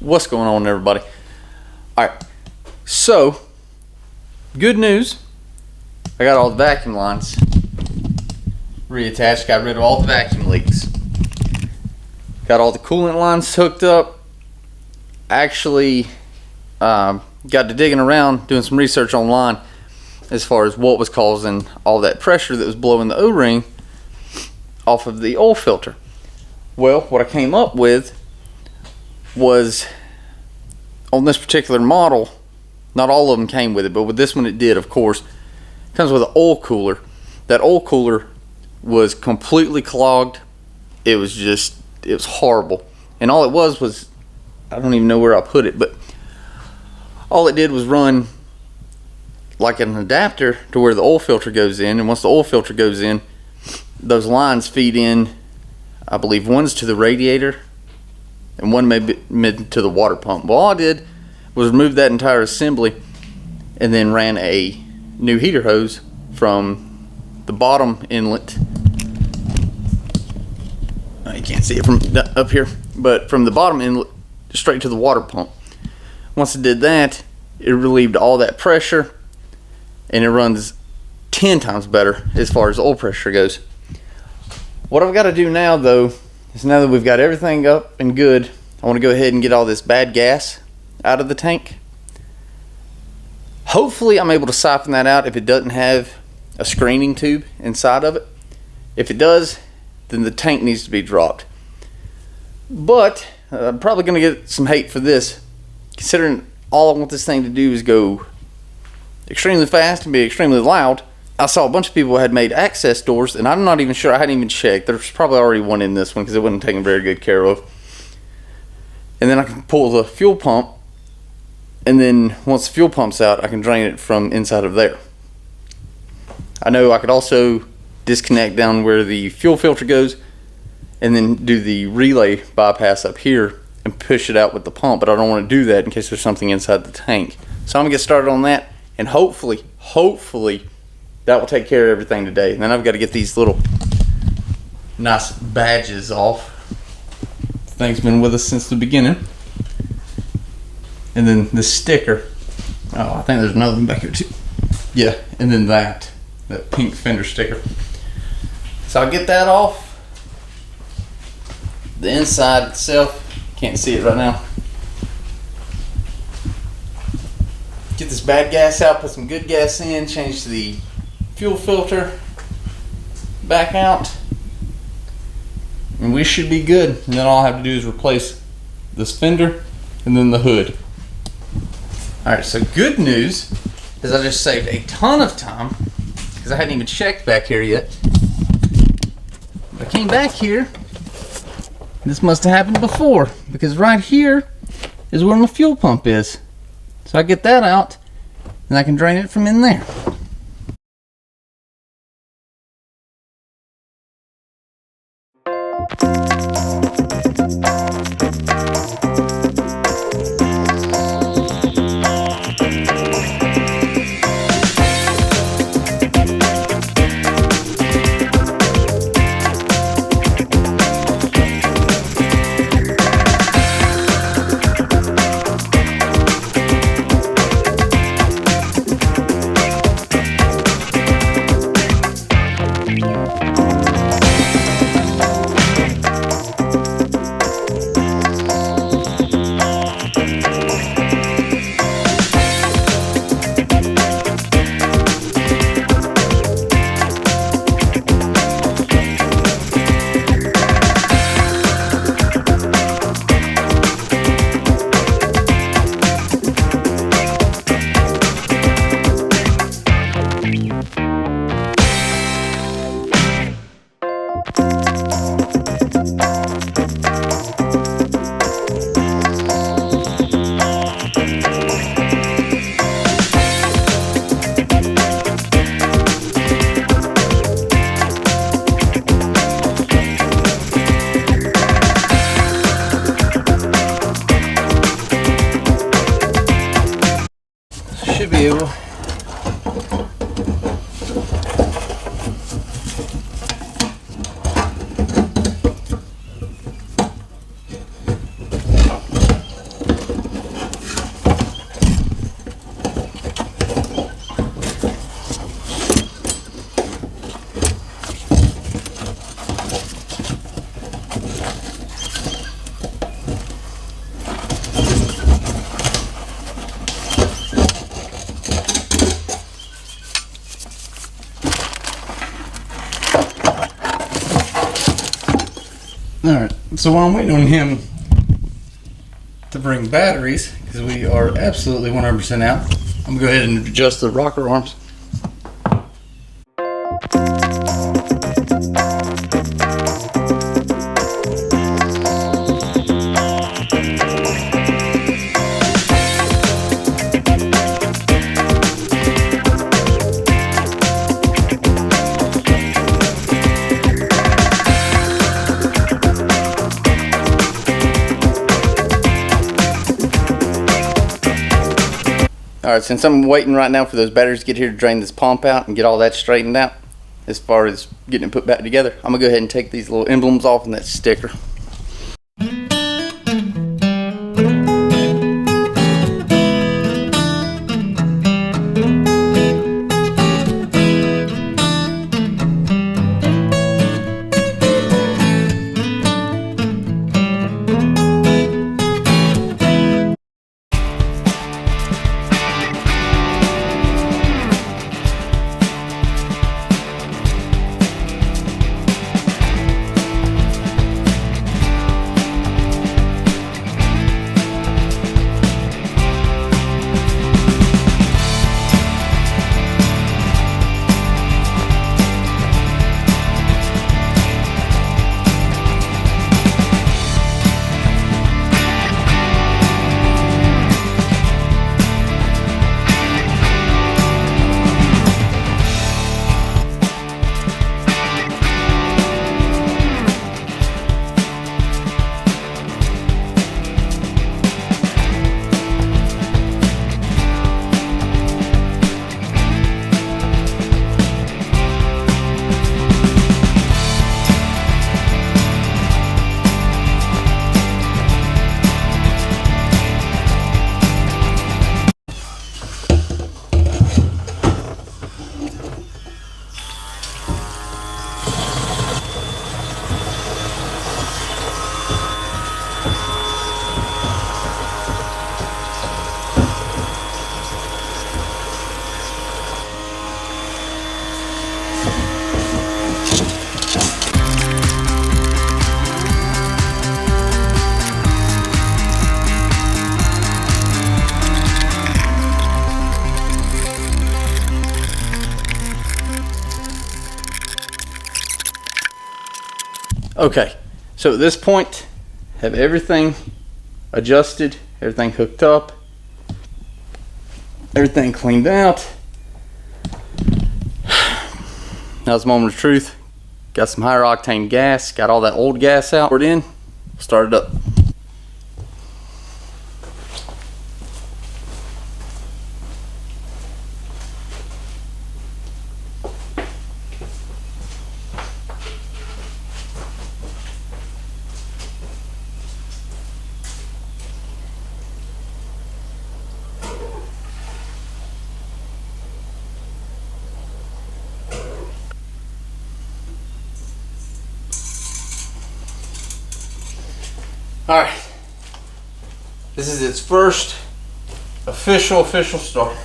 What's going on, everybody? All right, so good news. I got all the vacuum lines reattached, got rid of all the vacuum leaks. Got all the coolant lines hooked up. Actually, got to digging around, doing some research online as far as what was causing all that pressure that was blowing the O-ring off of the oil filter. Well, what I came up with was, on this particular model, not all of them came with it, but with this one it did, of course. It comes with an oil cooler. That oil cooler was completely clogged. It was horrible. And all it was, I don't even know where I put it, but all it did was run like an adapter to where the oil filter goes in. And once the oil filter goes in, those lines feed in, I believe one's to the radiator and one maybe to the water pump. Well, all I did was remove that entire assembly and then ran a new heater hose from the bottom inlet. You can't see it from up here, but from the bottom inlet straight to the water pump. Once it did that, it relieved all that pressure, and it runs 10 times better as far as oil pressure goes. What I've got to do now, though, is now that we've got everything up and good, I want to go ahead and get all this bad gas out of the tank. Hopefully I'm able to siphon that out if it doesn't have a screening tube inside of it. If it does, then the tank needs to be dropped. But I'm probably going to get some hate for this, considering all I want this thing to do is go extremely fast and be extremely loud. I saw a bunch of people had made access doors, and I'm not even sure, I hadn't even checked. There's probably already one in this one because it wasn't taken very good care of. And then I can pull the fuel pump, and then once the fuel pump's out, I can drain it from inside of there. I know I could also disconnect down where the fuel filter goes and then do the relay bypass up here and push it out with the pump, but I don't want to do that in case there's something inside the tank. So I'm gonna get started on that, and hopefully that will take care of everything today. And then I've got to get these little nice badges off. The thing's been with us since the beginning. And then this sticker. Oh, I think there's another one back here too. Yeah, and then that pink fender sticker. So I'll get that off. The inside itself, can't see it right now. Get this bad gas out, put some good gas in, change the fuel filter back out, and we should be good. And then all I have to do is replace this fender and then the hood. Alright, so good news is I just saved a ton of time because I hadn't even checked back here yet. I came back here, this must have happened before, because right here is where my fuel pump is. So I get that out and I can drain it from in there. Alright, so while I'm waiting on him to bring batteries, because we are absolutely 100% out, I'm going to go ahead and adjust the rocker arms. Alright, since I'm waiting right now for those batteries to get here to drain this pump out and get all that straightened out, as far as getting it put back together, I'm going to go ahead and take these little emblems off and that sticker. Okay, so at this point, have everything adjusted, everything hooked up, everything cleaned out. Now's the moment of truth. Got some higher octane gas, got all that old gas out, poured in, start it up. All right, this is its first official start.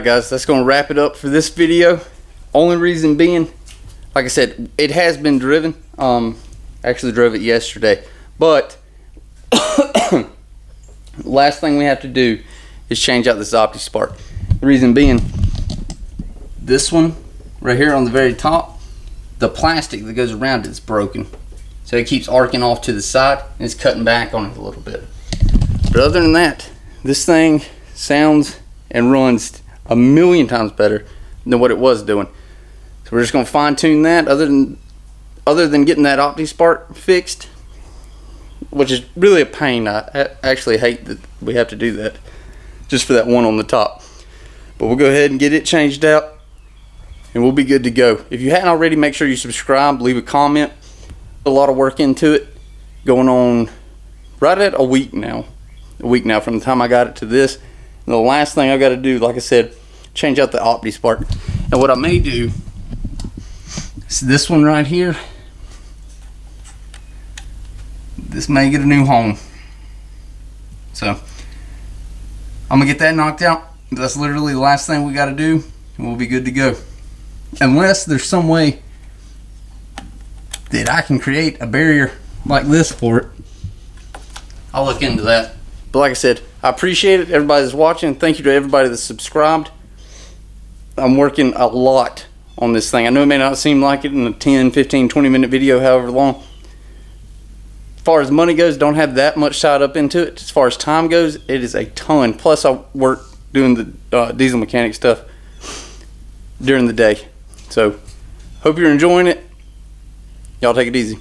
guys, that's going to wrap it up for this video. Only reason being, like I said, it has been driven. Actually drove it yesterday, but last thing we have to do is change out this optispark. The reason being, this one right here on the very top, the plastic that goes around it is broken, so it keeps arcing off to the side and it's cutting back on it a little bit. But other than that, this thing sounds and runs a million times better than what it was doing. So we're just going to fine tune that. Other than getting that optispark fixed, which is really a pain. I actually hate that we have to do that just for that one on the top. But we'll go ahead and get it changed out and we'll be good to go. If you hadn't already, make sure you subscribe, leave a comment. A lot of work into it, going on right at a week now from the time I got it to this. And the last thing I've got to do, like I said, change out the optispark. And what I may do is this one right here. This may get a new home. So I'm gonna get that knocked out. That's literally the last thing we got to do and we'll be good to go. Unless there's some way that I can create a barrier like this for it, I'll look into that. But like I said, I appreciate it, everybody that's watching. Thank you to everybody that's subscribed. I'm working a lot on this thing. I know it may not seem like it in a 10, 15, 20 minute video, however long. As far as money goes, don't have that much tied up into it. As far as time goes, it is a ton. Plus I work doing the diesel mechanic stuff during the day. So hope you're enjoying it. Y'all take it easy.